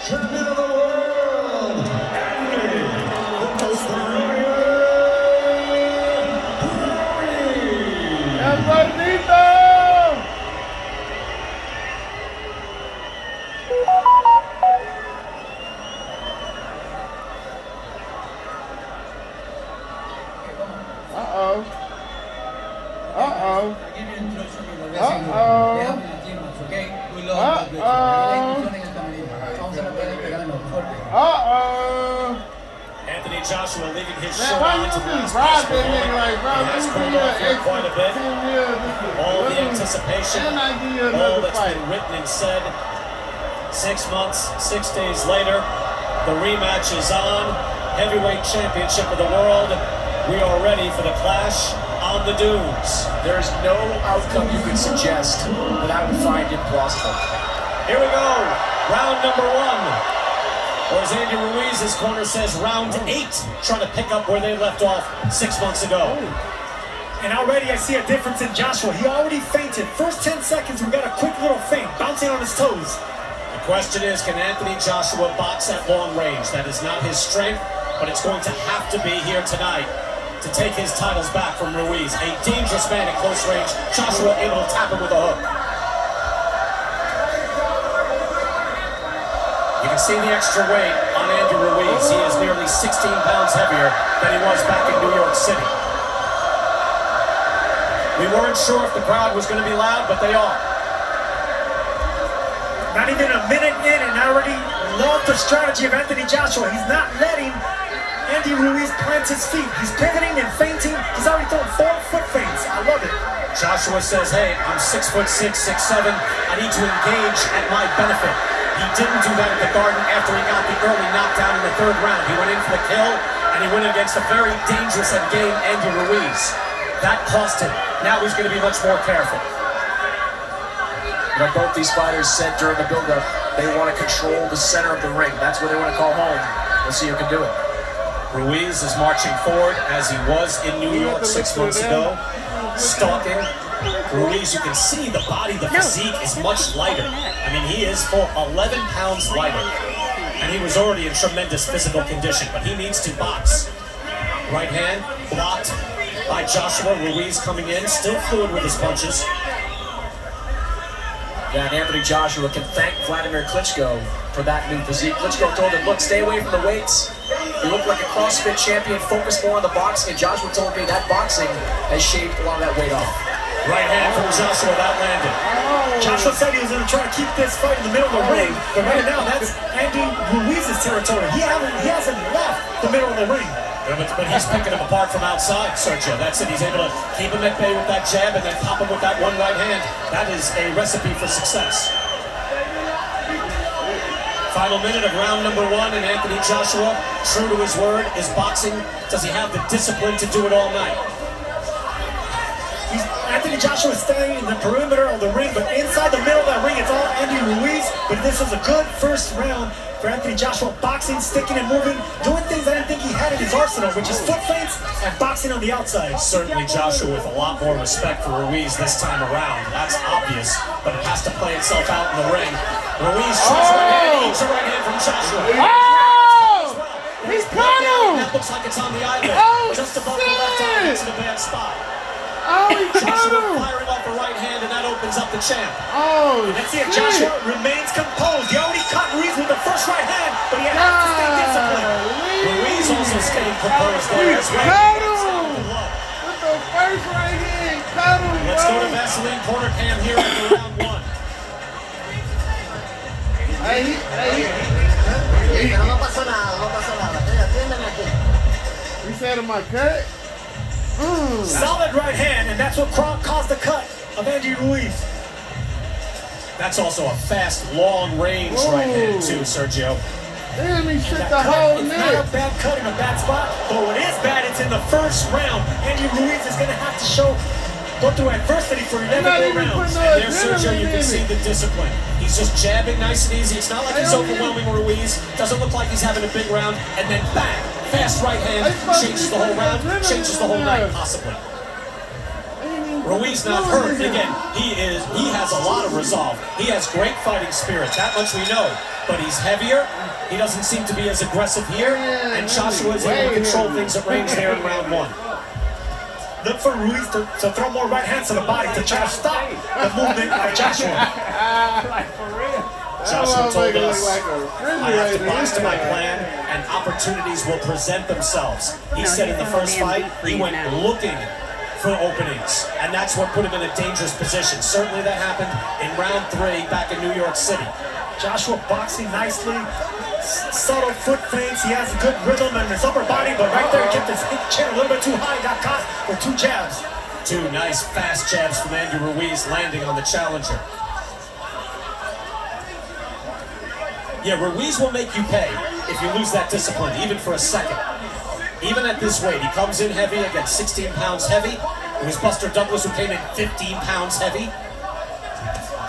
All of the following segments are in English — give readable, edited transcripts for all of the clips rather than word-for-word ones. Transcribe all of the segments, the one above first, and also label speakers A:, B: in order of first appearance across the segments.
A: champion of the world, Andy the Destroyer Ruiz.
B: ¡El gordito! Uh-oh. Uh-oh. Uh-oh.
C: Anthony Joshua leaving his
B: Man,
C: shirt
B: why
C: on
B: you
C: to
B: just rob that nigga like, bro?
C: He has cooled off here quite a bit. All the anticipation,
B: And I give you
C: all
B: another
C: that's
B: fight.
C: been written and said. 6 months, 6 days later, the rematch is on. Heavyweight championship of the world. We are ready for the clash on the dunes.
D: There's no outcome you could suggest that I would find implausible.
C: Here we go, round number 1. Or as Andy Ruiz's corner says, round 8, trying to pick up where they left off 6 months ago.
E: And already I see a difference in Joshua. He already fainted. First 10 seconds, we got a quick little feint, bouncing on his toes.
C: The question is, can Anthony Joshua box at long range? That is not his strength, but it's going to have to be here tonight to take his titles back from Ruiz. A dangerous man at close range. Joshua able to tap him with a hook. You can see the extra weight on Andy Ruiz. He is nearly 16 pounds heavier than he was back in New York City. We weren't sure if the crowd was going to be loud, but they are.
E: Not even a minute in, and I already love the strategy of Anthony Joshua. He's not letting Andy Ruiz plant his feet. He's pivoting and feinting. He's already thrown 4 foot feints. I love it.
C: Joshua says, hey, I'm 6'6", 6'7". I need to engage at my benefit. He didn't do that at the Garden after he got the early knockdown in the 3rd round. He went in for the kill, and he went against a very dangerous and game Andy Ruiz. That cost him. Now he's going to be much more careful.
D: You know, both these fighters said during the build-up they want to control the center of the ring. That's what they want to call home. We'll see who can do it.
C: Ruiz is marching forward as he was in New York 6 months ago, stalking. Ruiz, you can see the body, the physique is much lighter. I mean, he is full 11 pounds lighter. And he was already in tremendous physical condition, but he needs to box. Right hand blocked by Joshua. Ruiz coming in, still fluid with his punches.
D: Yeah, and Anthony Joshua can thank Vladimir Klitschko for that new physique. Klitschko told him, look, stay away from the weights. You look like a CrossFit champion, focus more on the boxing. And Joshua told me that boxing has shaved a lot of that weight off.
C: Right hand from Joshua, that landed.
E: Joshua said he was going to try to keep this fight in the middle of the ring, but right now that's Andy Ruiz's territory. He hasn't left the middle of the ring.
C: Yeah, but he's picking him apart from outside, Sergio. That's it. He's able to keep him at bay with that jab and then pop him with that one right hand. That is a recipe for success. Final minute of round number 1, and Anthony Joshua, true to his word, is boxing. Does he have the discipline to do it all night?
E: Anthony Joshua is staying in the perimeter of the ring, but inside the middle of that ring, it's all Andy Ruiz. But this is a good first round for Anthony Joshua. Boxing, sticking and moving, doing things I didn't think he had in his arsenal, which is foot feints and boxing on the outside.
C: Certainly Joshua with a lot more respect for Ruiz this time around. That's obvious, but it has to play itself out in the ring. Ruiz tries right hand, eats a right hand from Joshua.
B: He's got him!
C: That looks like it's on the eyelid. Just above the left eye, it's in a bad spot.
B: He got
C: Joshua
B: him!
C: firing off the right hand, and that opens up the champ.
E: Let's see if Joshua remains composed. He already caught Ruiz with the first right hand, but he has to stay disciplined.
C: Ruiz also staying composed there as well.
B: Got him! With the first right hand, got him,
C: Let's go to Vaseline corner cam here after round 1.
F: No pasó nada, no pasó nada. Atiéndeme aquí.
B: You said in my cut?
E: Solid right hand, and that's what caused the cut of Andy Ruiz.
C: That's also a fast, long range right hand too, Sergio.
B: Damn, he shit
E: That
B: the whole
E: cut, it's
B: neck.
E: not a bad cut in a bad spot, but what is bad, it's in the first round. Andy Ruiz is going to have to go through adversity for 11 rounds.
C: And there, Sergio, you can see the discipline. He's just jabbing nice and easy. It's not like he's overwhelming Ruiz. Doesn't look like he's having a big round. And then bang, fast right hand, changes the whole round, changes the whole night, possibly.
B: I ain't even
C: Ruiz not hurt. Again, he has a lot of resolve. He has great fighting spirit. That much we know. But he's heavier. He doesn't seem to be as aggressive here. And Joshua is able to control things at range there in round one.
E: Look for Ruiz to throw more right hands to the body to try to stop the movement of Joshua.
B: Like for real.
C: Joshua told us,
B: like
C: I have to box to my plan, and opportunities will present themselves. He said in the first fight, he went looking for openings, and that's what put him in a dangerous position. Certainly that happened in round 3 back in New York City.
E: Joshua boxing nicely, subtle foot feints. He has a good rhythm in his upper body, but right there he kept his chin a little bit too high, got caught with 2 jabs.
C: 2 nice fast jabs from Andy Ruiz landing on the challenger. Yeah, Ruiz will make you pay if you lose that discipline, even for a second. Even at this weight, he comes in heavy against 16 pounds heavy. It was Buster Douglas who came in 15 pounds heavy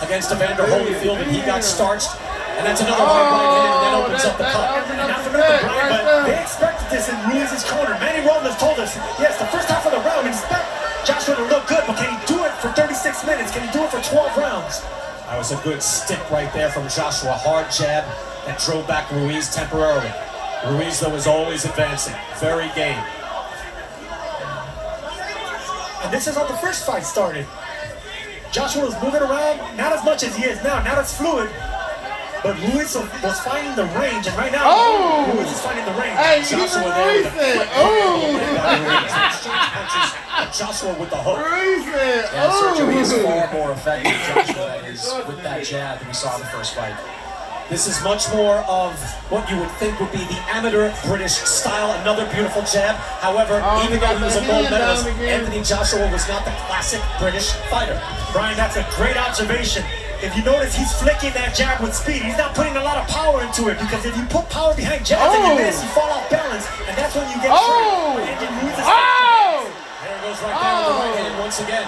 C: against Evander Holyfield, and he got starched. And that's another right hand, and that opens up the cut.
E: And not for nothing, Brian, but they expected this in Ruiz's corner. Manny Robles told us, yes, the first half of the round, we expect Joshua to look good, but can he do it for 36 minutes? Can he do it for 12 rounds?
C: That was a good stick right there from Joshua. Hard jab that drove back Ruiz temporarily. Ruiz, though, is always advancing. Very game.
E: And this is how the first fight started. Joshua was moving around, not as much as he is now, not as fluid. But Ruiz was finding the range, and right now, Ruiz is finding the range.
B: Hey,
C: Joshua there with Joshua with the hook.
D: Yeah, Sergio, he is far more effective, Joshua, is with that jab than we saw in the first fight.
C: This is much more of what you would think would be the amateur British style. Another beautiful jab. However, even though he was a gold medalist, Anthony Joshua was not the classic British fighter.
E: Brian, that's a great observation. If you notice, he's flicking that jab with speed. He's not putting a lot of power into it, because if you put power behind jabs and you miss, you fall off balance, and that's when you get trapped.
C: There it goes right down with the right hand once again.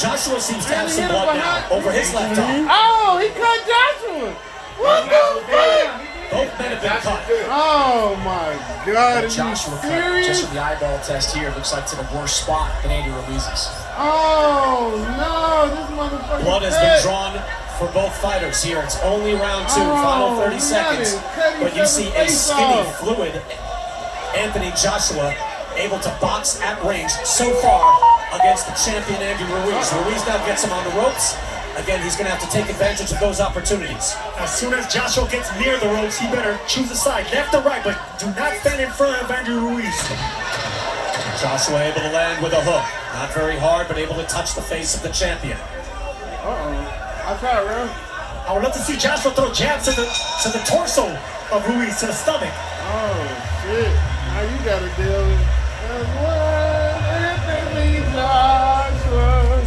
C: Joshua seems to have some blood now over his left arm.
B: Oh, he cut Joshua. What the fuck?
C: Both men have been cut.
B: Oh my God, are you
D: Joshua cut
B: serious?
D: just from the eyeball test here. Looks like it's in a worse spot than Andy Ruiz's.
B: Oh no, this motherfucker.
C: Blood has been drawn for both fighters here. It's only round 2, final 30 seconds. But you see a skinny, fluid Anthony Joshua able to box at range so far against the champion Andy Ruiz. Ruiz now gets him on the ropes. Again, he's going to have to take advantage of those opportunities.
E: As soon as Joshua gets near the ropes, he better choose a side, left or right, but do not stand in front of Andrew Ruiz.
C: Joshua able to land with a hook. Not very hard, but able to touch the face of the champion.
B: I tried, bro.
E: I would love to see Joshua throw jabs to the torso of Ruiz, to the stomach.
B: Oh shit! Now you gotta deal with Anthony Joshua.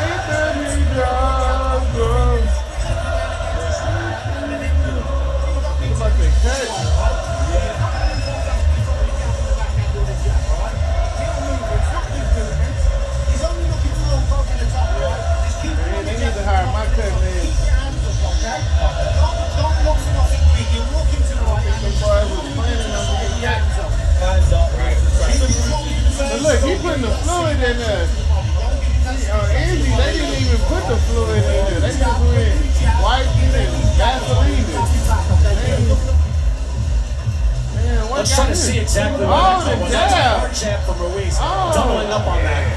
B: Anthony Joshua. It's like they catch. Man, they need to hire my cut man. But look, he putting the fluid in there. Andy, they didn't even put the fluid in there. They just went wiping and Vaseline it. Man, what
C: Let's try to see exactly what that was. That's a hard jab from Ruiz, doubling up on that.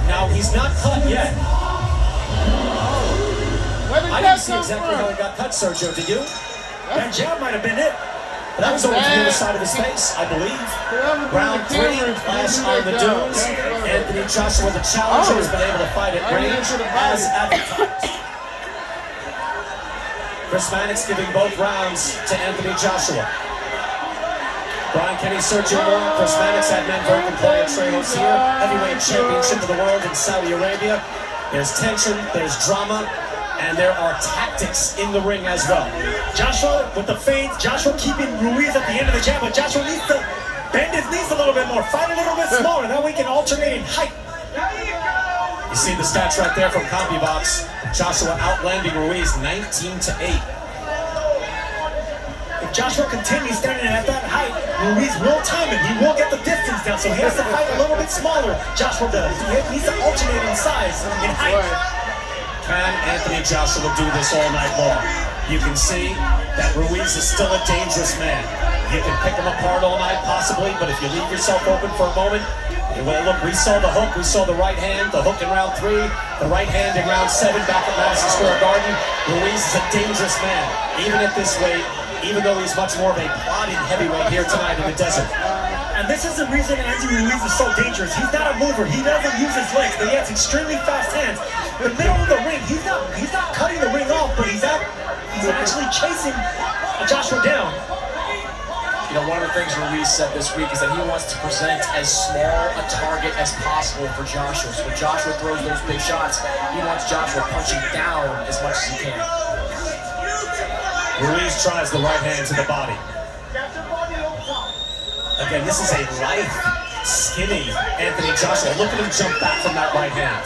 C: Now, he's not cut yet. I didn't see exactly how he got cut, Sergio, did you?
E: That jab might have been it.
C: But that was over to the other side of his face, I believe. Round 3, clash on the dunes. Anthony Joshua, the challenger, has been able to fight at range as advertised. Chris Mannix giving both rounds to Anthony Joshua. Brian Kenny, Sergio Moore, Chris Mannix had men Verkin playing Trelos here. Heavyweight championship of the world in Saudi Arabia. There's tension, there's drama, and there are tactics in the ring as well.
E: Joshua with the feints, Joshua keeping Ruiz at the end of the jab, but Joshua needs to bend his knees a little bit more, fight a little bit smaller, that way we can alternate in height.
C: You see the stats right there from CompuBox. Joshua outlanding Ruiz 19-8.
E: If Joshua continues standing at that height, Ruiz will time him. He will get the distance down, so he has to fight a little bit smaller. Joshua does. He needs to alternate in size and height.
C: Can Anthony Joshua do this all night long? You can see that Ruiz is still a dangerous man. You can pick him apart all night, possibly, but if you leave yourself open for a moment, well, look, we saw the hook, we saw the right hand, the hook in round 3, the right hand in round 7 back at Madison Square Garden. Ruiz is a dangerous man, even at this weight, even though he's much more of a plodding heavyweight here tonight in the desert.
E: And this is the reason Andy Ruiz is so dangerous. He's not a mover. He doesn't use his legs, but he has extremely fast hands. The middle of the ring, he's not cutting the ring off, but he's actually chasing Joshua down.
D: You know, one of the things Ruiz said this week is that he wants to present as small a target as possible for Joshua. So when Joshua throws those big shots, he wants Joshua punching down as much as he can.
C: Ruiz tries the right hand to the body. Again, this is a lithe, skinny Anthony Joshua. Look at him jump back from that right hand.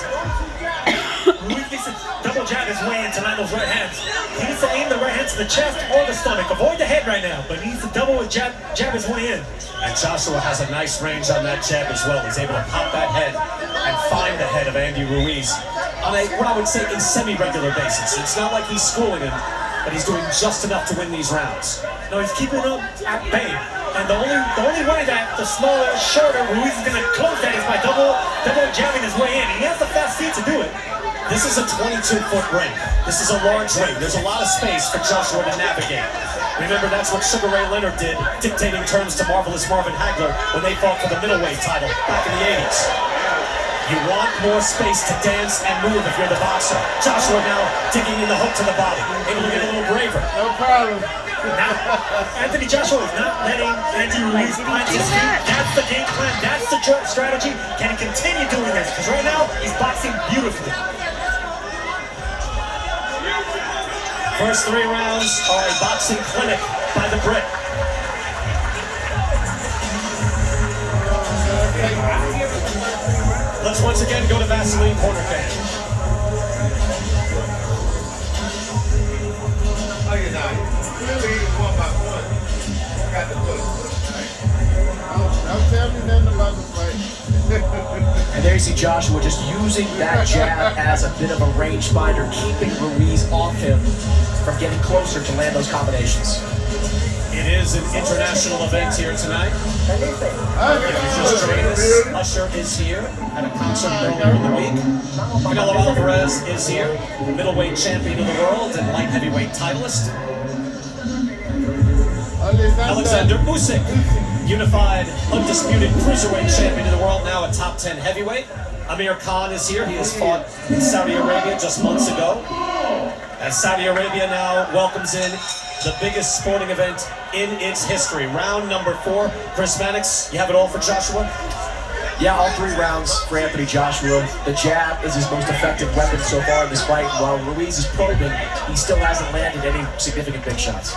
E: Ruiz needs to double jab his way in to land those right hands. He needs to aim the right hand to the chest or the stomach. Avoid the head right now, but he needs to double jab his way in.
C: And Joshua has a nice range on that jab as well. He's able to pop that head and find the head of Andy Ruiz on a, what I would say, in semi-regular basis. It's not like he's schooling him, but he's doing just enough to win these rounds.
E: No, he's keeping him at bay. And the only way that the smaller, shorter Ruiz is going to close that is by double jabbing his way in. He has the fast feet to do it.
C: This is a 22-foot ring. This is a large ring. There's a lot of space for Joshua to navigate. Remember, that's what Sugar Ray Leonard did, dictating terms to Marvelous Marvin Hagler when they fought for the middleweight title back in the 80s. You want more space to dance and move if you're the boxer. Joshua now digging in the hook to the body, able to get a little braver.
B: No problem.
E: Now, Anthony Joshua is not letting Andy Ruiz plant his feet. That's the game plan. That's the strategy. Can he continue doing this? Because right now, he's boxing beautifully.
C: First 3 rounds are a boxing clinic by the Brit. Let's once again go to Vaseline corner cage.
B: Oh, you're not. Clearly, one by one. Got the look. Don't tell me nothing about the fight.
D: And there you see Joshua just using that jab as a bit of a rangefinder, keeping Ruiz off him from getting closer to land those combinations.
C: It is an international event here tonight. If you just joined us, Usher is here at a concert earlier in the week. Canelo Alvarez is here, middleweight champion of the world and light heavyweight titleist. Alexander Usyk, unified, undisputed cruiserweight champion of the world, now a top 10 heavyweight. Amir Khan is here. He has fought in Saudi Arabia just months ago. As Saudi Arabia now welcomes in the biggest sporting event in its history. Round number 4. Chris Mannix, you have it all for Joshua?
D: Yeah, all 3 rounds for Anthony Joshua. The jab is his most effective weapon so far in this fight. While Ruiz is probing, he still hasn't landed any significant big shots.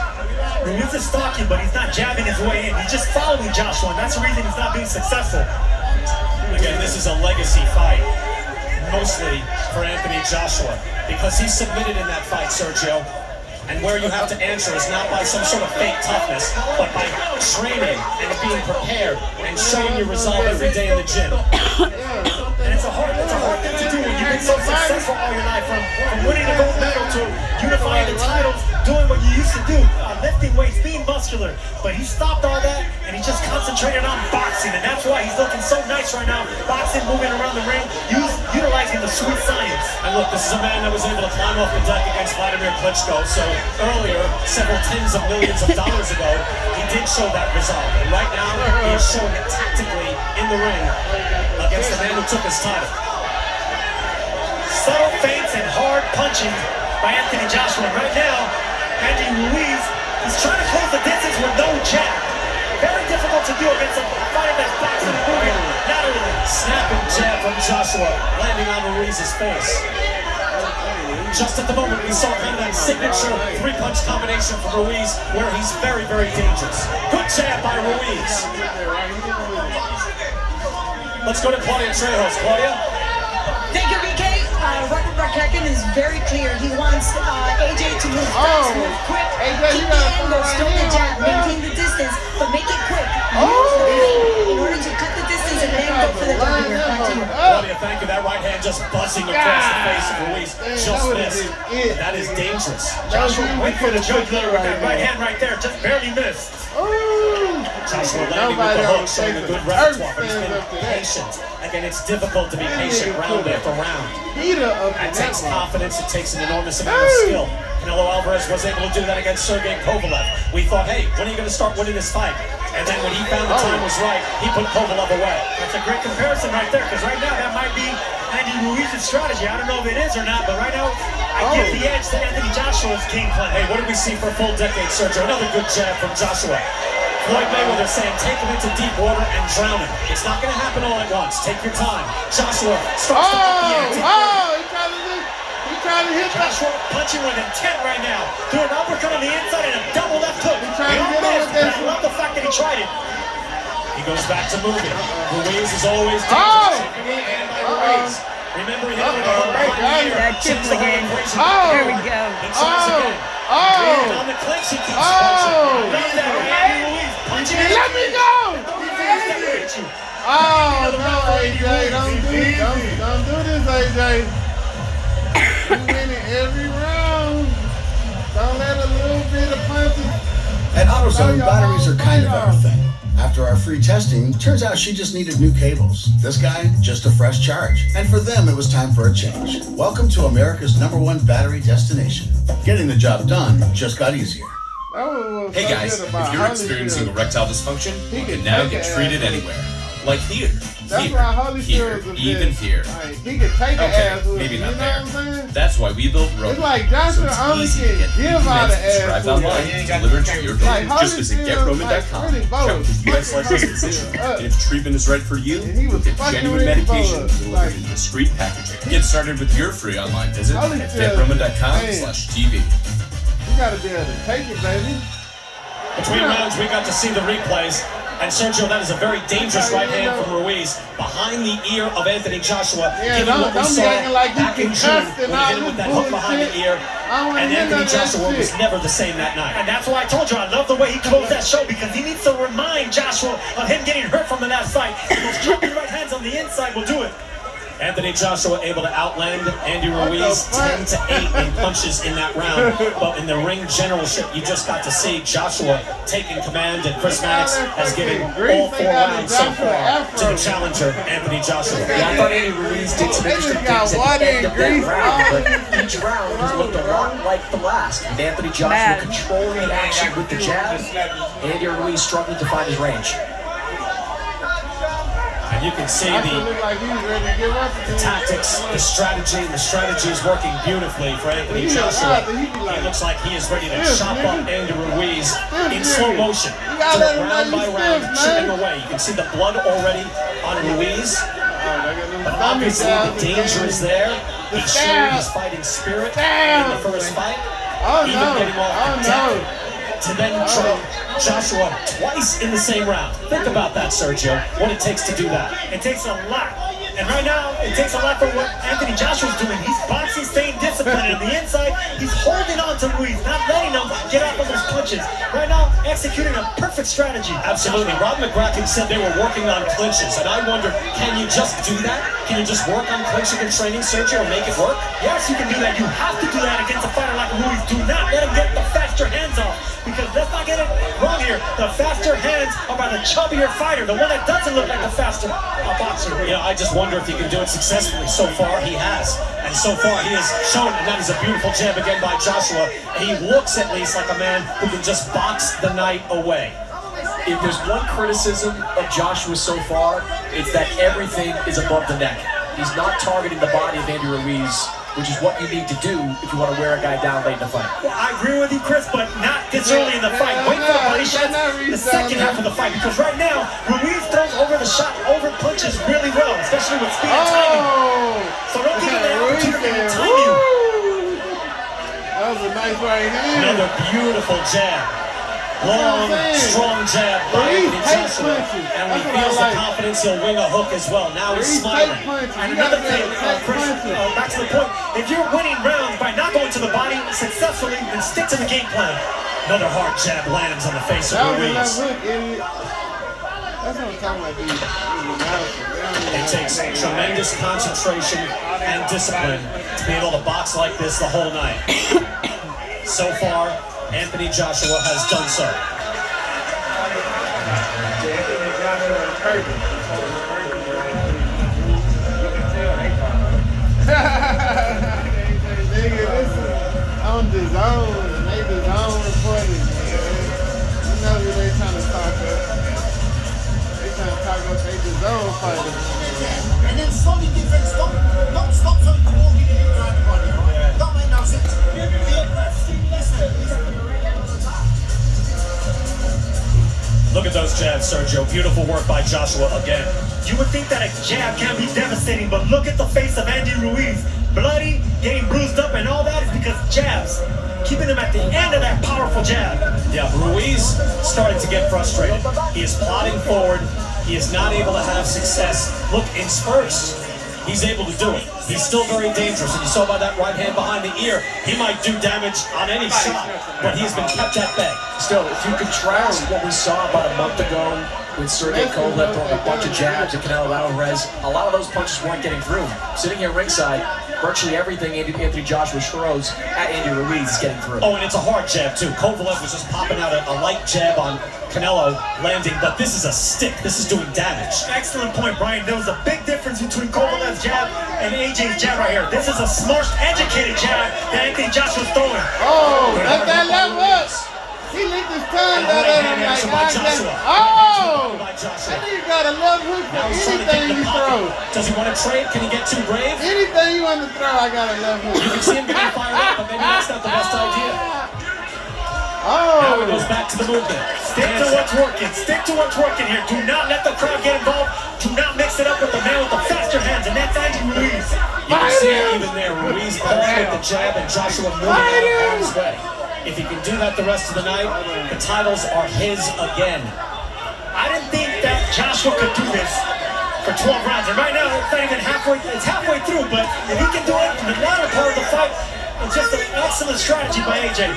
E: Ruiz is stalking, but he's not jabbing his way in. He's just following Joshua, and that's the reason he's not being successful.
C: Again, this is a legacy fight, mostly for Anthony Joshua, because he submitted in that fight, Sergio. And where you have to answer is not by some sort of fake toughness, but by training and being prepared and showing your resolve every day in the gym.
E: And it's a hard thing to do when you've been so successful all your life, from winning the gold medal to unifying the titles, doing what you used to do, lifting weights, being muscular. But he stopped all that and he just concentrated on boxing, and that's why he's looking so nice right now. Boxing, moving around the ring, utilizing the sweet science.
C: And look, this is a man that was able to climb off the deck against Vladimir Klitschko. So earlier, several tens of millions of dollars ago, he did show that resolve. And right now, he is showing it tactically in the ring against the man who took his title.
E: Subtle feints and hard punching by Anthony Joshua. Right now, Andy Ruiz is trying to close the distance with no jab. Very difficult to do against a fighter that's boxing and moving laterally.
C: Snapping jab from Joshua, landing on Ruiz's face. Just at the moment, we saw kind of that signature 3-punch combination from Ruiz, where he's very, very dangerous. Good jab by Ruiz. Let's go to Claudia Trejos. Claudia?
G: Thank you, BK. Robert Barkekin is very clear. He wants AJ to move fast, move quick, keep the angles, don't get jab.
C: thank you. That right hand just buzzing across the face of Ruiz. Just missed. That is dangerous.
E: Joshua went for the jugular with that right hand right there, just barely missed.
C: Joshua landing with the hook, showing a good repertoire, but he's been patient. Again, it's difficult to be patient round after round. That takes confidence. It takes an enormous amount of skill. Canelo Alvarez was able to do that against Sergey Kovalev. We thought, hey, when are you going to start winning this fight? And then when he found the time was right, he put Kovalev away.
E: That's a great comparison right there, because right now that might be Andy Ruiz's strategy. I don't know if it is or not, but right now I give the edge to Anthony Joshua's game plan.
C: Hey, what did we see for a full decade, Sergio? Another good jab from Joshua. Floyd Mayweather saying, take him into deep water and drown him. It's not going to happen all at once. Take your time. Joshua starts to up the ante.
B: He trying to hit
E: Joshua punching with intent right now. Threw an uppercut on the inside and a double left hook.
B: trying to get over this.
E: I love the fact that he tried it.
C: He goes back to moving. Ruiz is always dangerous. Ruiz. Remember, he hit him with a hook behind the ear.
G: That chips again.
B: Oh.
G: There we go.
C: He tries again.
E: And on the clinch, he keeps punching. I love that right Andy Ruiz punching it.
B: Let me go! Oh, no, AJ. Don't do this, AJ. You winning every round. Don't let a little bit of punches.
A: At AutoZone, batteries are kind of everything. After our free testing, turns out she just needed new cables. This guy, just a fresh charge. And for them, it was time for a change. Welcome to America's #1 battery destination. Getting the job done just got easier.
H: Hey guys, if you're experiencing erectile dysfunction, you can now get treated anywhere. Like here, here, even here.
B: He could take an
H: Okay,
B: ass with
H: maybe
B: him,
H: not
B: you know
H: there.
B: what I'm saying?
H: That's why we built Roman.
B: It's like Joshua
H: so
B: only
H: it's easy
B: can
H: to get
B: give out an ass
H: prescribed
B: with
H: online
B: him.
H: and delivered to your door.
B: Like,
H: Just visit GetRoman.com. Check with US licensed physician. And if treatment is right for you,
B: And he was
H: get
B: fucking
H: genuine
B: Rick
H: medication
B: Bowler.
H: delivered
B: Like-
H: in discreet packaging. Get started with your free online visit at
B: Holyfield,
H: GetRoman.com/TV.
B: You gotta be able to take it, baby.
C: Between rounds, we got to see the replays. And Sergio, that is a very dangerous right hand from Ruiz behind the ear of Anthony Joshua.
B: Yeah,
C: given what we
B: don't be
C: saw
B: acting like you
C: back in June
B: concussed
C: when
B: and
C: he
B: all
C: hit him with
B: this
C: that hook behind the
B: bullshit.
C: ear.
B: I don't wanna
C: And
B: hear
C: Anthony
B: none of that
C: Joshua was
B: shit.
C: never the same that night.
E: And that's why I told you I love the way he closed that show, because he needs to remind Joshua of him getting hurt from the last fight. Those jumping right hands on the inside will do it.
C: Anthony Joshua able to outland Andy Ruiz 10-8 in punches in that round. But in the ring generalship, you just got to see Joshua taking command, and Chris Mannix has given all 4 rounds so far to the challenger, Anthony Joshua.
D: Yeah, I thought Andy Ruiz did some
B: They
D: interesting
B: just got
D: things at
B: water
D: the end
B: and
D: of
B: grease
D: that round,
B: all
D: but each round has looked a lot like the last. With Anthony Joshua
G: Bad.
D: controlling the action with the jab, Andy Ruiz struggling to find his range.
C: And you can see
B: Joshua
C: the
B: look like he was ready to give up.
C: tactics, the strategy, and the strategy is working beautifully for Anthony Joshua. He looks like he is ready to chop up Andy Ruiz in slow motion. Do it round by round, chipping away. You can see the blood already on Ruiz. But obviously the danger is there. He showed his fighting spirit in the first fight. Even getting off the deck to then drop Joshua twice in the same round. Think about that, Sergio. What it takes to do that.
E: It takes a lot. And right now, it takes a lot for what Anthony Joshua's doing. He's boxing, staying disciplined. And on the inside, he's holding on to Ruiz, not letting him get off of those punches. Right now, executing a perfect strategy.
C: Absolutely. Rob McGracken said they were working on clinches, and I wonder, can you just do that? Can you just work on clinching and training, Sergio, and make it work?
E: Yes, you can do that. You have to do that against a fighter like Ruiz. Do not let him get the faster hands off. Because let's not get it wrong here. The faster hands are by the chubbier fighter, the one that doesn't look like the faster boxer.
C: You know, I just wonder if he can do it successfully. So far, he has. And so far, he has shown, and that is a beautiful jab again by Joshua. And he looks at least like a man who can just box the night away.
D: If there's one criticism of Joshua so far, it's that everything is above the neck. He's not targeting the body of Andy Ruiz, which is what you need to do if you want to wear a guy down late in the fight.
E: Well, I agree with you, Chris, but not this early in the fight. Wait for the body shots the second half of the fight, because right now, Ruiz throws over the shot, over punches really well, especially with speed and timing. So don't give him the opportunity to time you.
B: That was a nice right hand.
C: Another beautiful jab. Long, strong jab by Anthony Joshua. And when he feels the confidence, he'll wing a hook as well. Now he's smiling.
E: And another thing, Chris, back to the point, if you're winning rounds by not going to the body successfully, then stick to the game plan.
C: Another hard jab lands on the face of Ruiz.
B: That's what I'm talking about. These announcers.
C: It takes tremendous concentration and discipline to be able to box like this the whole night. So far, Anthony Joshua has done so.
B: Nigga, this is on the zone. They the zone reporting. You know who they trying to talk up. They trying to talk up they the zone fighters.
F: And then solid defense, don't stop so you can walk in and around the body. Don't make no sense.
C: Look at those jabs, Sergio. Beautiful work by Joshua again.
E: You would think that a jab can be devastating, but look at the face of Andy Ruiz. Bloody, getting bruised up, and all that is because jabs. Keeping him at the end of that powerful jab.
C: Yeah, Ruiz starting to get frustrated. He is plodding forward. He is not able to have success. Look, in spurts, he's able to do it. He's still very dangerous, and you saw by that right hand behind the ear, he might do damage on any shot, but he's been kept at bay.
D: Still, if you contrast what we saw about a month ago with Sergey Kovalev throwing a bunch of jabs at Canelo Alvarez, a lot of those punches weren't getting through. Sitting here ringside, virtually everything Anthony Joshua throws at Andy Ruiz is getting through.
C: Oh, and it's a hard jab, too. Kovalev was just popping out a light jab on Canelo, landing, but this is a stick. This is doing damage.
E: Excellent point, Brian. There was a big difference between Kovalev's jab and AJ's jab right here. This is a smart, educated jab that Anthony Joshua's throwing.
B: Oh, let that level up. He licked his tongue out of him like, oh! That nigga got a left hook for anything you throw.
C: Does he want to trade? Can he get too brave?
B: Anything you want to throw, I got a left hook.
C: You can see him getting fired up, but maybe that's not the best idea.
B: Oh!
C: Now he goes back to the movement.
E: Stick to what's working. Stick to what's working here. Do not let the crowd get involved. Do not mix it up with the man with the faster hands, and that's Andy Ruiz.
C: You can see it even there. Ruiz pulling with the jab and Joshua moving out of harm's way. If he can do that the rest of the night, the titles are his again.
E: I didn't think that Joshua could do this for 12 rounds, and right now it's not even halfway. It's halfway through, but if he can do it in the latter part of the fight, it's just an excellent strategy by AJ.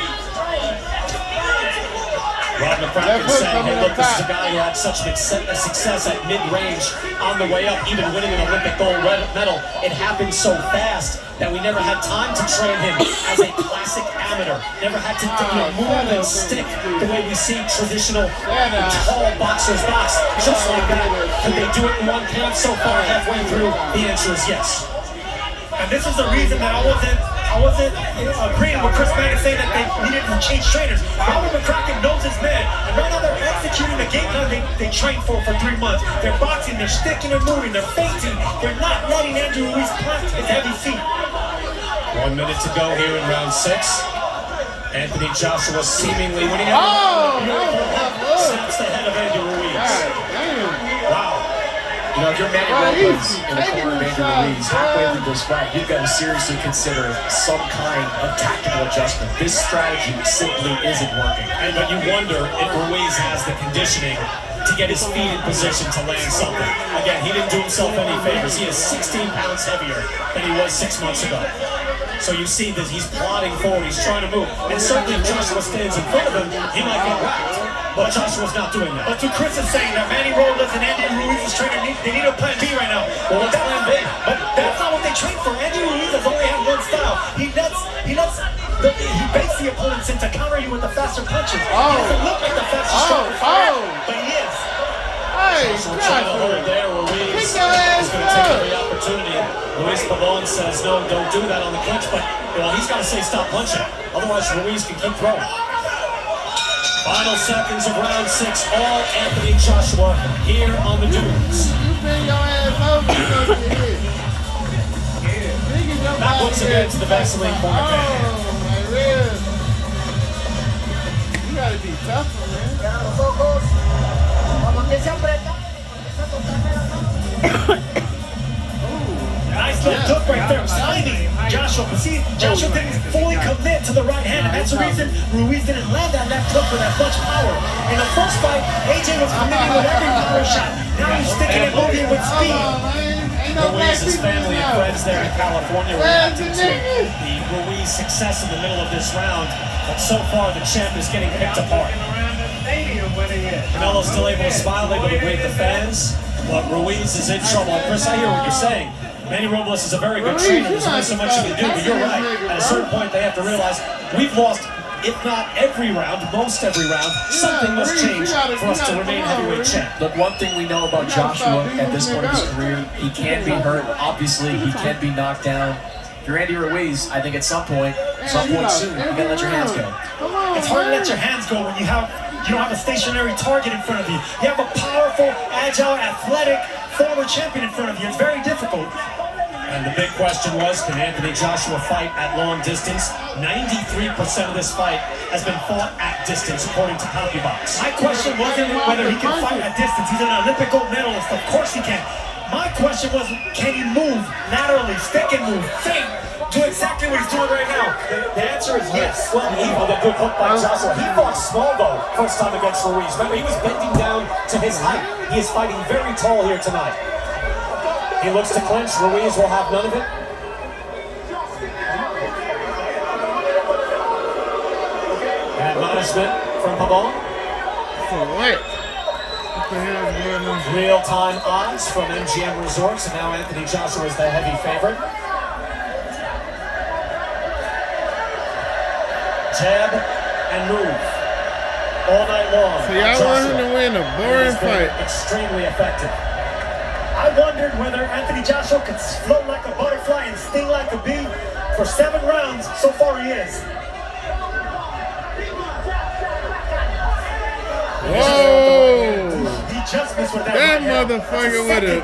C: Rob McCracken saying, hey, look, this is a guy who had such success at mid-range on the way up, even winning an Olympic gold medal. It happened so fast that we never had time to train him as a classic amateur. Never had to move and stick the way we see traditional tall boxers box. Just like that. Could they do it in one camp so far halfway through? The answer is yes.
E: And this is the reason that I wasn't agreeing with Chris Manning saying that they needed to change trainers. Robert McCracken knows his man, and right now they're executing the game plan they trained for 3 months. They're boxing, they're sticking and moving, they're feinting. They're not letting Andy Ruiz plant his heavy feet.
C: 1 minute to go here in round 6. Anthony Joshua seemingly winning it. Snaps the head of Andy Ruiz. Wow.
D: You know, if you're Manny Robles in the corner of Andy Ruiz halfway through this fight, you've got to seriously consider some kind of tactical adjustment. This strategy simply isn't working.
C: And but you wonder if Ruiz has the conditioning to get his feet in position to land something. Again, he didn't do himself any favors. He is 16 pounds heavier than he was 6 months ago. So you see that he's plodding forward, he's trying to move. And certainly if Joshua stands in front of him, he might get whacked. But Joshua's not doing that.
E: But to Chris is saying that Manny Robles and Andy Ruiz's trainer, they need a plan B right now.
C: Well, what's plan B?
E: But that's not what they train for. Andy Ruiz has only had one style. He baits the opponents into counter you with the faster punches. He doesn't look like the fastest stronger fighter, but he is.
C: Joshua trying to hold there. Ruiz is going to take every opportunity. Luis Pavon says, no, don't do that on the clinch, but well, he's got to say stop punching. Otherwise, Ruiz can keep throwing. Final seconds of round 6, all Anthony Joshua here on the dunes.
B: You bring your ass over, you gonna get hit.
C: Back once again to the Vaseline corner.
B: Oh, my Ruiz. You gotta be tougher, man.
E: Nice little hook right there, sliding Joshua. But see, Joshua didn't fully commit to the right hand, and that's the reason Ruiz didn't land that left hook with that much power. In the first fight, AJ was committing with every power shot. Now he's sticking and moving with speed.
C: Ruiz's family and friends there in California reacting to the Ruiz success in the middle of this round. But so far, the champ is getting picked apart.
B: Stadium when
C: Canelo's still able to smile, able to greet the fans, but Ruiz is in trouble. Chris, I hear what you're saying. Manny Robles is a very good trainer. There's only so much you can do, but you're right. At a certain point, they have to realize we've lost, if not every round, most every round. Something must change for us to remain heavyweight champ.
D: Look, one thing we know about Joshua at this point of his career, he can be hurt. Obviously, he can be knocked down. If you're Andy Ruiz, I think at some point soon, you gotta let your hands go.
E: It's hard to let your hands go when you don't have a stationary target in front of you. You have a powerful, agile, athletic former champion in front of you. It's very difficult.
C: And the big question was, can Anthony Joshua fight at long distance? 93% of this fight has been fought at distance, according to CompuBox.
E: My question wasn't whether he can fight at distance. He's an Olympic gold medalist. Of course he can. My question was, can he move laterally, stick and move, feint, do exactly what he's doing right now? The answer is yes.
C: Well, even a good hook by Joshua. He fought small, though, first time against Ruiz. Remember, he was bending down to his height. He is fighting very tall here tonight. He looks to clinch. Ruiz will have none of it. An admonishment from Pabon.
B: For what? What the hell is going on?
C: Real-time odds from MGM Resorts, and now Anthony Joshua is the heavy favorite. Jab and move all night long.
B: So y'all want him to win a boring fight.
C: Extremely effective.
E: I wondered whether Anthony Joshua could float like a butterfly and sting like a bee for 7 rounds. So far he is.
B: Whoa!
E: He just missed with that.
B: That motherfucker with it.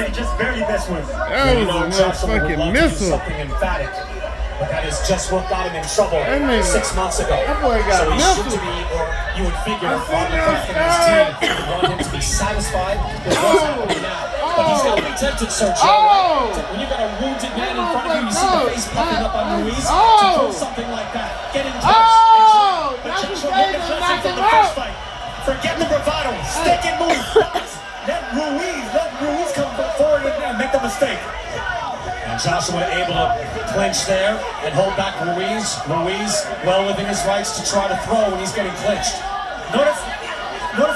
E: He just barely missed with.
B: That was a motherfucking missile.
C: Something emphatic, but that is just what got him in trouble 6 months ago.
B: That boy got
C: so he
B: missile.
C: should be, or you would figure, Ron McCracken and his team would want him to be satisfied with what's happening now. But he's going to be tempted, Sergio. When you've got a wounded man in front of you, you see the face popping up on Ruiz, to throw something like that, get in close.
E: But Joshua made a lesson from the first fight. Forget the bravado, stick and move. Let Ruiz come forward and make the mistake.
C: And Joshua able to clinch there and hold back Ruiz. Ruiz well within his rights to try to throw when he's getting clinched.
E: Notice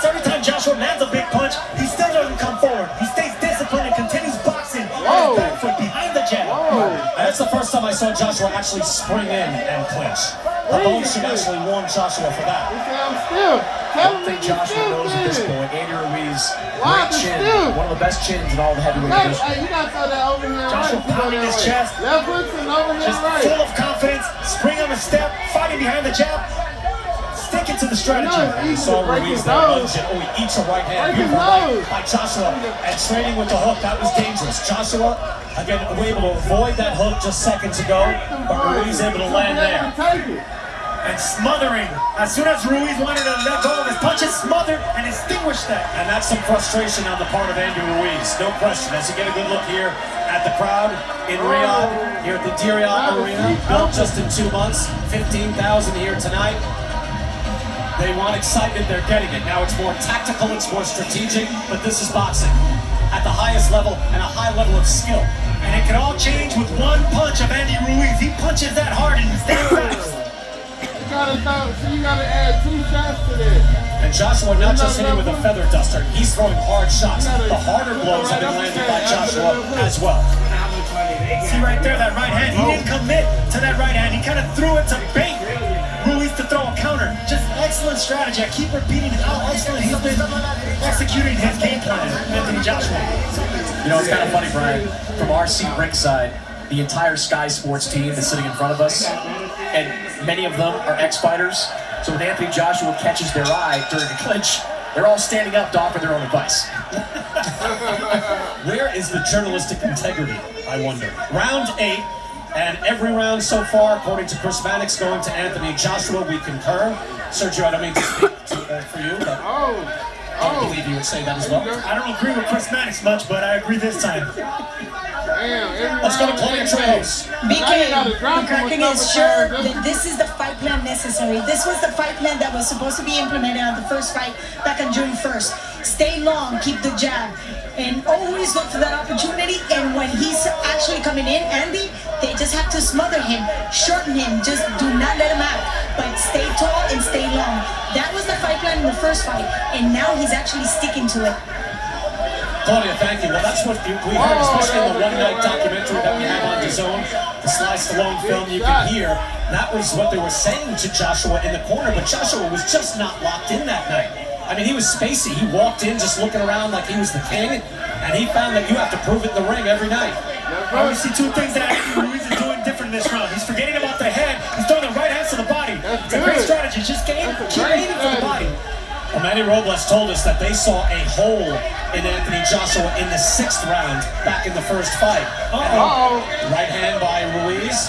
E: every time Joshua lands a big punch, he still doesn't come forward. He stays disciplined and continues boxing on his back foot behind the jab.
C: And that's the first time I saw Joshua actually spring in and clinch. Pabon should actually warn Joshua for that.
D: I don't think Joshua knows at this point. Andy Ruiz, great chin, one of the best chins in all the heavyweight division.
B: You gotta throw that over here.
E: Joshua pounding his chest,
B: Left hook and over here
E: just
B: right.
E: full of confidence, spring on the step, fighting behind the jab, sticking to the strategy.
C: You saw Ruiz there lunge and he eats a right hand. Beautiful right by Joshua. And trading with the hook, that was dangerous. Joshua, again, able to avoid that hook just seconds ago, but Ruiz able to land there.
E: And smothering. As soon as Ruiz wanted to let go of his punches, smothered and extinguished that.
C: And that's some frustration on the part of Andy Ruiz, no question. As you get a good look here at the crowd in Riyadh, here at the Diriyah Arena, built just in 2 months, 15,000 here tonight. They want excitement, they're getting it. Now it's more tactical, it's more strategic, but this is boxing at the highest level and a high level of skill.
E: And it can all change with one punch of Andy Ruiz. He punches that hard and stays fast.
B: You gotta add 2 shots to this.
C: And Joshua not just hitting with a feather duster, he's throwing hard shots. The harder blows have been landed by Joshua as well.
E: See right there, that right hand. He didn't commit to that right hand. He kind of threw it to bait Ruiz to throw a counter. Just excellent strategy. I keep repeating how excellent he's been executing his game plan, Anthony Joshua.
D: You know, it's kind of funny, Brian. From our seat ringside, the entire Sky Sports team is sitting in front of us, and many of them are ex-fighters. So when Anthony Joshua catches their eye during a clinch, they're all standing up to offer their own advice.
C: Where is the journalistic integrity, I wonder? Round 8, and every round so far, according to Chris Mannix, going to Anthony Joshua. We concur. Sergio, I don't mean to speak for you, but I believe you would say that as well.
E: I don't agree with Chris Mannix much, but I agree this time.
C: Let's go to Claudia Trejo.
G: BK, McCracken is sure that this is the fight plan necessary. This was the fight plan that was supposed to be implemented on the first fight back on June 1st. Stay long, keep the jab, and always look for that opportunity. And when he's actually coming in, Andy, they just have to smother him, shorten him, just do not let him out. But stay tall and stay long. That was the fight fight plan in the first fight, and now he's actually sticking to it.
C: Claudia, thank you. Well, that's what we heard, especially in the one-night documentary that we have on DAZN, the Sly Stallone film. You can hear that was what they were saying to Joshua in the corner, but Joshua was just not locked in that night. I mean, he was spacey. He walked in just looking around like he was the king, and he found that you have to prove it in the ring every night.
E: We see two things that Ruiz is doing different this round. He's forgetting about the head. He's throwing the right hands to the body. It's a great strategy. Just keep aiming for the body.
C: Well, Manny Robles told us that they saw a hole in Anthony Joshua in the 6th round back in the first fight. Right hand by Ruiz.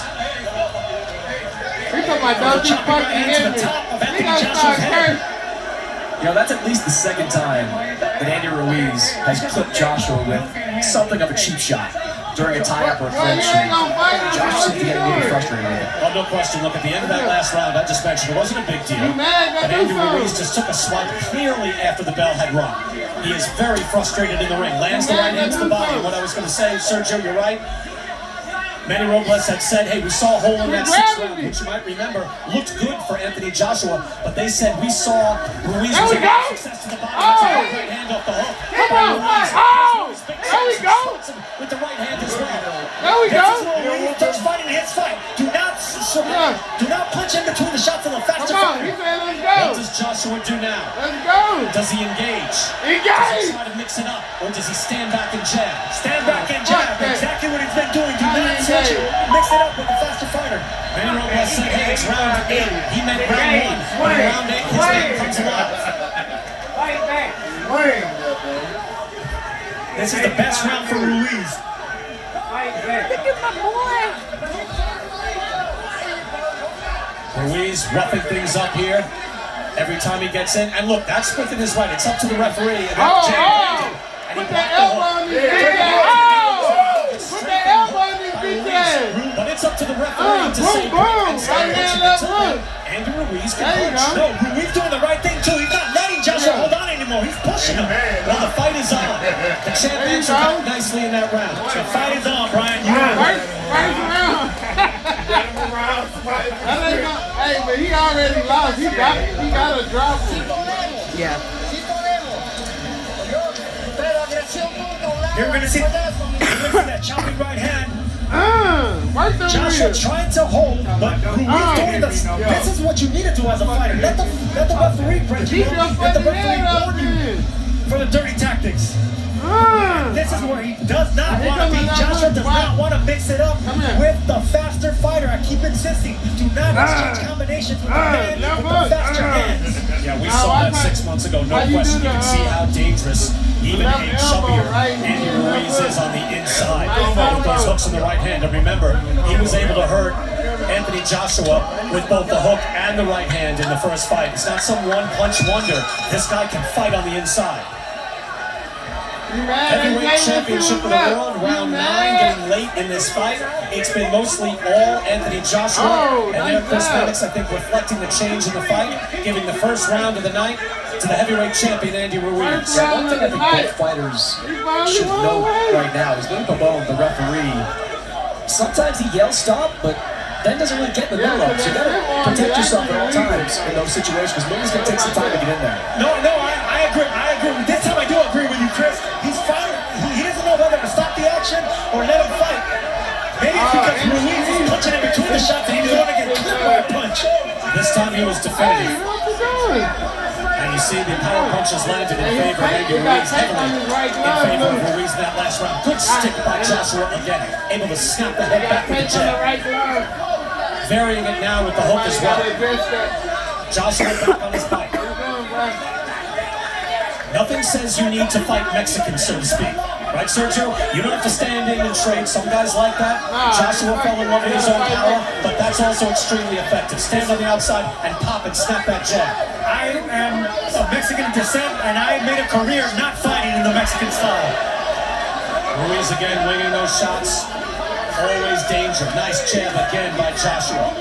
B: He's talking about those fucking hands. He got started first.
D: You know, that's at least the second time that Andy Ruiz has clipped Joshua with something of a cheap shot during a tie-up or a clinch. Josh seems to get really frustrated with it.
C: Well, no question. Look, at the end of that last round, I just mentioned it wasn't a big deal. But Andy Ruiz just took a swipe clearly after the bell had rung. He is very frustrated in the ring. Lands the right hand to the body. What I was going to say, Sergio, you're right. Manny Robles had said, hey, we saw a hole in that 6th round, which you might remember looked good for Anthony Joshua, but they said we saw Ruiz was able to success to the body. Right hand off the hook.
B: Come on! There we go!
C: With the right hand as well.
B: There we go!
E: Ruiz does fighting his fight. Do not punch in between the shots of the faster
B: Come on, he
E: fighter.
B: said let's go!
C: What does Joshua do now?
B: Let's go!
C: Does he engage? Does he
B: Engage!
C: try to mix it up? Or does he stand back and jab?
E: Stand back and jab. Exactly what he's been doing. Do not switch it. Mix it up with the faster fighter.
C: Manny Robles said, hey, it's round 8. He meant round 1. But in round 8, his name comes alive.
B: Fight back! Swing!
E: This is the best round for Ruiz.
B: Fight back!
G: Look at my boy!
C: Ruiz roughing things up here every time he gets in. And look, that's within his right. It's up to the referee. And that jab, and he
B: Put
C: blocked
B: that
C: the
B: elbow
C: hook.
B: on his bitch ass! Put that elbow on his bitch ass!
C: But it's up to the referee to say,
B: boom,
C: and say
B: right
C: what
B: hand,
C: you
B: left
C: can
B: hook.
C: tell. Andy Ruiz
B: There
C: can
B: you
C: punch.
B: go.
E: No, Ruiz doing the right thing too. He's not letting Joshua hold on anymore. He's pushing him.
C: Well, the fight is on. The champ answered back nicely in that round.
E: The fight is on, Brian. You
B: First round! Hey, but he already lost. He got a drop him.
I: Yeah.
E: You're gonna see that chopping right hand.
B: Work the
E: Joshua
B: wheel.
E: trying to hold, but Ruiz doing this is what you need to do as a fighter. Let the referee break you
B: Keep your
E: up. Let the
B: fucking head
E: referee
B: up,
E: warn you
B: man.
E: for the dirty tactics. This is where he does not
B: Here
E: want to
B: comes
E: be.
B: another
E: Joshua
B: one.
E: does not want to mix it up
B: Come here.
E: with the faster fighter. I keep insisting. Do not exchange combinations with the man
B: left
E: with the
B: hook.
E: faster hands.
C: Yeah, we
B: Now,
C: saw that
B: why-
C: 6 months ago. No
B: why you
C: question.
B: do
C: You
B: the,
C: can see how dangerous even
B: left
C: a
B: elbow,
C: chubbier
B: right
C: Andy
B: hand, left
C: Ruiz
B: hook.
C: is on the inside.
B: Right
C: With those
B: elbow.
C: hooks in the right hand. And remember, he was able to hurt Anthony Joshua with both the hook and the right hand in the first fight. It's not some one-punch wonder. This guy can fight on the inside. Heavyweight championship of the world, round 9, getting late in this fight. It's been mostly all Anthony Joshua, and their cosmetics, I think, reflecting the change in the fight, giving the first round of the night to the heavyweight champion, Andy Ruiz.
D: Yeah, one thing I think both fighters should know right now is Louis Pabon, the referee, sometimes he yells stop, but then doesn't really get in the middle of it. So you gotta protect yourself at all times in those situations, because Louis gonna take some time to get in there.
E: No, I agree. I agree. This time I do agree with you, Chris. He's fighting. He doesn't know whether to stop the action or let him fight. Maybe it's because Ruiz is punching in between the shots and he doesn't want to get clipped by a punch.
C: This time he was defending.
B: What you doing?
C: And you see the power punches landed in favor of Andy Ruiz, heavily in favor of Ruiz in that last round. Good stick by Joshua again, able to snap the head back with the jab. Varying it now with the hook as well. Joshua back on his fight. Nothing says you need to fight Mexicans, so to speak. Right, Sergio? You don't have to stand in and trade. Some guys like that. Joshua fell in love with his own power, but that's also extremely effective. Stand on the outside and pop and snap that jab.
E: I am of Mexican descent, and I made a career not fighting in the Mexican style.
C: Ruiz again winging those shots. Always danger. Nice jab again by Joshua.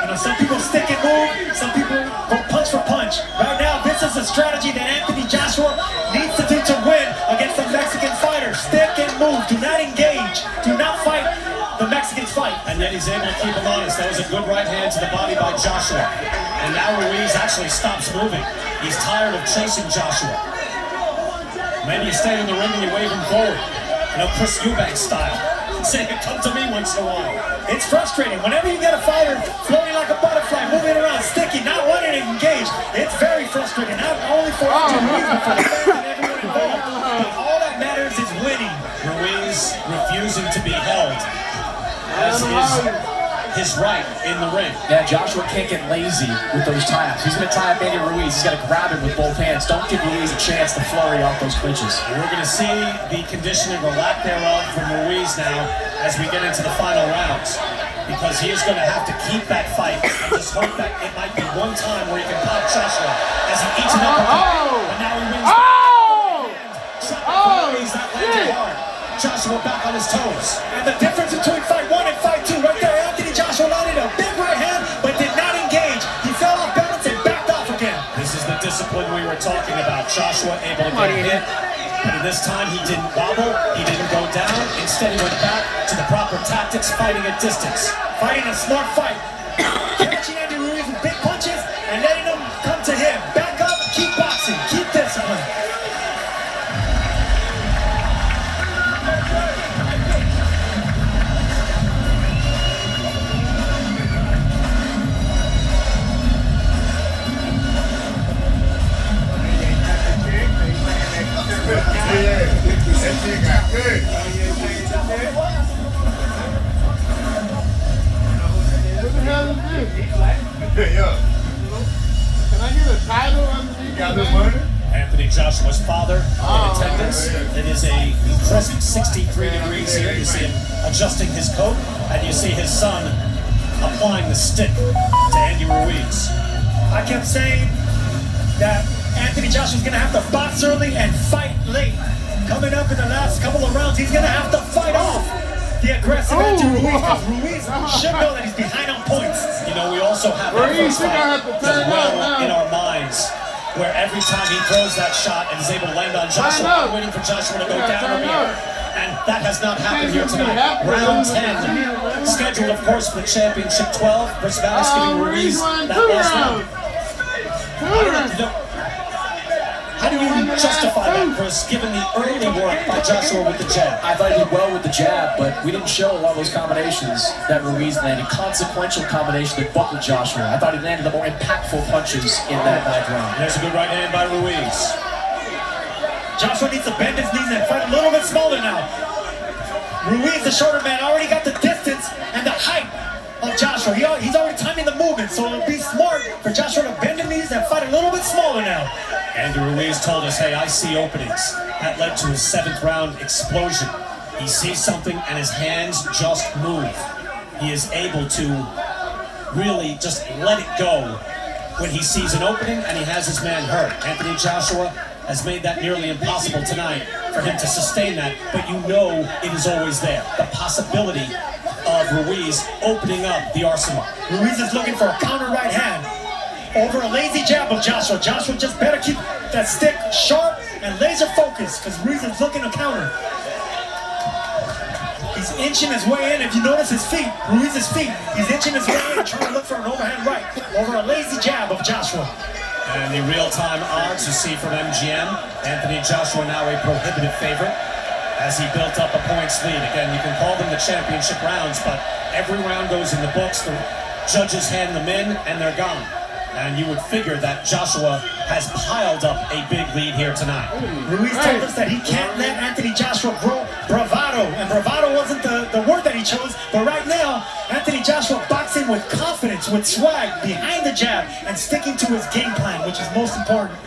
E: You know, some people stick and move, some people go punch for punch. Right now, this is a strategy that Anthony Joshua needs to do to win against the Mexican fighter. Stick and move. Do not engage. Do not fight the Mexicans fight.
C: And and yet he's able to keep him honest. That was a good right hand to the body by Joshua. And now Ruiz actually stops moving. He's tired of chasing Joshua. Maybe you stay in the ring and you wave him forward. You know, Chris Eubanks style. Say, come to me once in a while.
E: It's frustrating. Whenever you get a fighter floating like a butterfly, moving around, sticky, not wanting to engage, it's very frustrating. Not only for Ruiz, but for the fans and everyone involved. But all that matters is winning.
C: Ruiz refusing to be held, as is his right in the ring.
D: Yeah, Joshua can't get lazy with those tie-ups. He's going to tie up Andy Ruiz. He's got to grab him with both hands. Don't give Ruiz a chance to flurry off those clinches.
C: And we're going to see the conditioning or lack thereof from Ruiz now as we get into the final rounds, because he is going to have to keep that fight and just hope that it might be one time where he can pop Joshua as he eats him up. But now he wins. Ruiz not landing hard. Joshua back on his toes.
E: And the difference between fight 1 and fight 2 right there, Anthony Joshua landed a big right hand, but did not engage. He fell off balance and backed off again.
C: This is the discipline we were talking about. Joshua able to get hit, but in this time he didn't wobble, he didn't go down. Instead he went back to the proper tactics, fighting at distance.
E: Fighting a smart fight. Catching Andy Ruiz with big punches and letting him come to him. Back up, keep boxing, keep discipline.
B: That shit got good. What the hell is this? Yeah. Can I get a title underneath? You got the money?
C: Anthony Joshua's father in attendance. It is a crisp 63 degrees here. You see him adjusting his coat, and you see his son applying the stick to Andy Ruiz.
E: I kept saying that Anthony Joshua's gonna have to box early and fight late. Coming up in the last couple of rounds, he's gonna have to fight off the aggressive Anthony Ruiz, because Ruiz should know that he's behind on points.
C: You know, we also have that first fight as well in our minds, where every time he throws that shot and is able to land on Joshua, waiting for Joshua to go down or be hurt. And that has not happened here tonight. Round 10, scheduled of course for the championship 12, Personalis giving Ruiz that last round. How do you justify that, Chris, given the early work by Joshua with the jab?
D: I thought he did well with the jab, but we didn't show a lot of those combinations that Ruiz landed. Consequential combination that buckled Joshua. I thought he landed the more impactful punches in that 9th round.
C: There's a good right hand by Ruiz.
E: Joshua needs to bend his knees and fight a little bit smaller now. Ruiz, the shorter man, already got the distance and the height of Joshua. He's already timing the movement, so it'll be smart for Joshua to bend his knees and fight a little bit smaller now.
C: Andy Ruiz told us, hey, I see openings. That led to his 7th round explosion. He sees something and his hands just move. He is able to really just let it go when he sees an opening and he has his man hurt. Anthony Joshua has made that nearly impossible tonight for him to sustain that, but you know it is always there. The possibility of Ruiz opening up the arsenal.
E: Ruiz is looking for a counter right hand over a lazy jab of Joshua. Joshua just better keep that stick sharp and laser focused, because Ruiz is looking to counter. He's inching his way in. If you notice his feet, Ruiz's feet, he's inching his way in, trying to look for an overhand right over a lazy jab of Joshua.
C: And the real-time odds you see from MGM, Anthony Joshua now a prohibitive favorite as he built up a points lead. Again, you can call them the championship rounds, but every round goes in the books. The judges hand them in, and they're gone. And you would figure that Joshua has piled up a big lead here tonight.
E: Ruiz told us that he can't let Anthony Joshua grow bravado, and bravado wasn't the word that he chose, but right now, Anthony Joshua boxing with confidence, with swag, behind the jab, and sticking to his game plan, which is most important.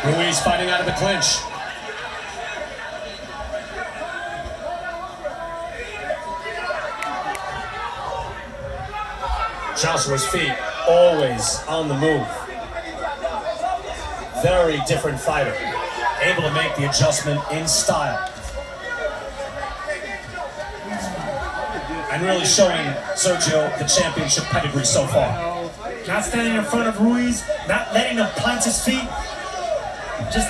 C: Ruiz fighting out of the clinch. Joshua's feet always on the move. Very different fighter. Able to make the adjustment in style. And really showing Sergio the championship pedigree so far.
E: Not standing in front of Ruiz, not letting him plant his feet. Just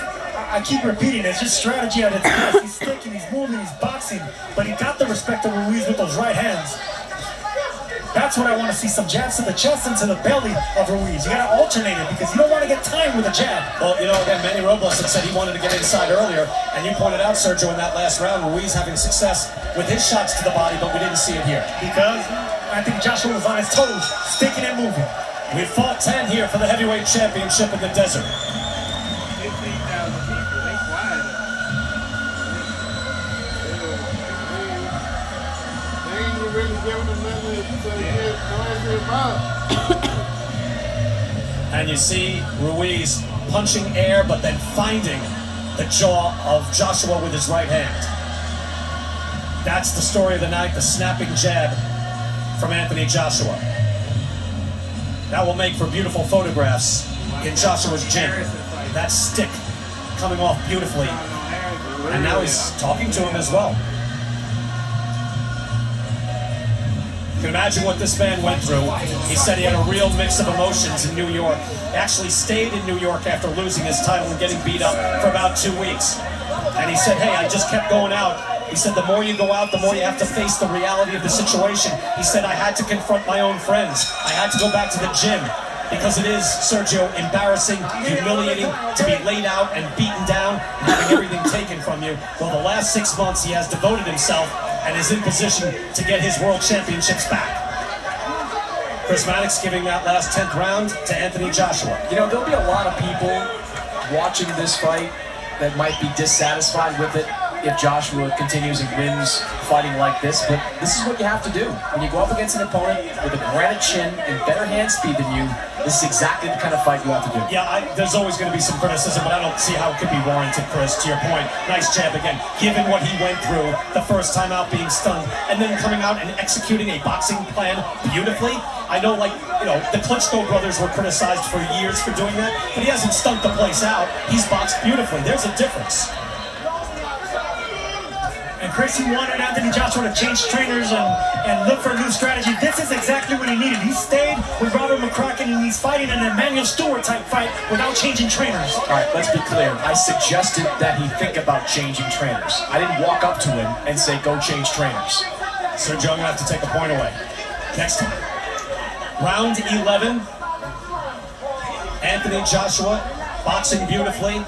E: I keep repeating, it's just strategy at its best. He's sticking, he's moving, he's boxing, but he got the respect of Ruiz with those right hands. That's what I want to see, some jabs to the chest and to the belly of Ruiz. You got to alternate it because you don't want to get timed with a jab.
C: Well, you know, again, Manny Robles had said he wanted to get inside earlier, and you pointed out, Sergio, in that last round, Ruiz having success with his shots to the body, but we didn't see it here.
E: Because I think Joshua was on his toes, sticking and moving.
C: We fought 10 here for the heavyweight championship in the desert.
B: 15,000 people, they quiet. They ain't even really giving them nothing to get noisy about.
C: And you see Ruiz punching air, but then finding the jaw of Joshua with his right hand. That's the story of the night, the snapping jab from Anthony Joshua. That will make for beautiful photographs in Joshua's gym. That stick coming off beautifully. And now he's talking to him as well. You can imagine what this man went through. He said he had a real mix of emotions in New York. He actually stayed in New York after losing his title and getting beat up for about 2 weeks. And he said, hey, I just kept going out. He said, the more you go out, the more you have to face the reality of the situation. He said, I had to confront my own friends. I had to go back to the gym. Because it is, Sergio, embarrassing, humiliating to be laid out and beaten down and having everything taken from you. Well, the last 6 months he has devoted himself and is in position to get his world championships back. Chris Maddox giving that last 10th round to Anthony Joshua.
D: You know, there'll be a lot of people watching this fight that might be dissatisfied with it if Joshua continues and wins fighting like this, but this is what you have to do. When you go up against an opponent with a granite chin and better hand speed than you, this is exactly the kind of fight you have to do.
C: Yeah, there's always going to be some criticism, but I don't see how it could be warranted, Chris, to your point. Nice jab again, given what he went through the first time out being stunned, and then coming out and executing a boxing plan beautifully. I know, like, you know, the Klitschko brothers were criticized for years for doing that, but he hasn't stunned the place out. He's boxed beautifully. There's a difference.
E: And Chris, he wanted Anthony Joshua to change trainers and look for a new strategy. This is exactly what he needed. He stayed with Robert McCracken and he's fighting an Emmanuel Stewart type fight without changing trainers.
D: All right, let's be clear. I suggested that he think about changing trainers. I didn't walk up to him and say, go change trainers.
C: Sergio, I'm going to have to take a point away. Next time. Round 11. Anthony Joshua boxing beautifully,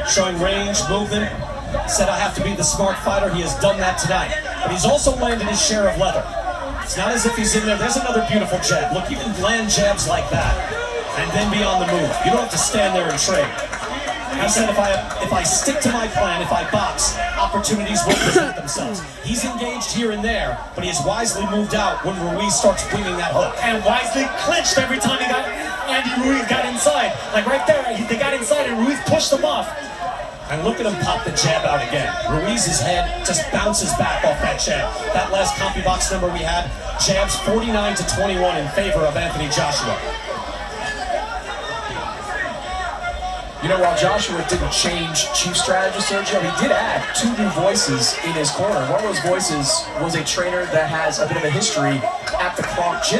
C: showing range, movement. Said, I have to be the smart fighter. He has done that tonight. But he's also landed his share of leather. It's not as if he's in there. There's another beautiful jab. Look, you can land jabs like that and then be on the move. You don't have to stand there and trade. He said, if I stick to my plan, if I box, opportunities will present themselves. He's engaged here and there, but he has wisely moved out when Ruiz starts winging that hook.
E: And wisely clinched every time Andy Ruiz got inside. Like right there, they got inside and Ruiz pushed him off.
C: And look at him pop the jab out again. Ruiz's head just bounces back off that jab. That last CompuBox number we had, jabs 49-21 in favor of Anthony Joshua.
D: You know, while Joshua didn't change chief strategist, Sergio, he did add 2 new voices in his corner. One of those voices was a trainer that has a bit of a history at the Kronk Gym.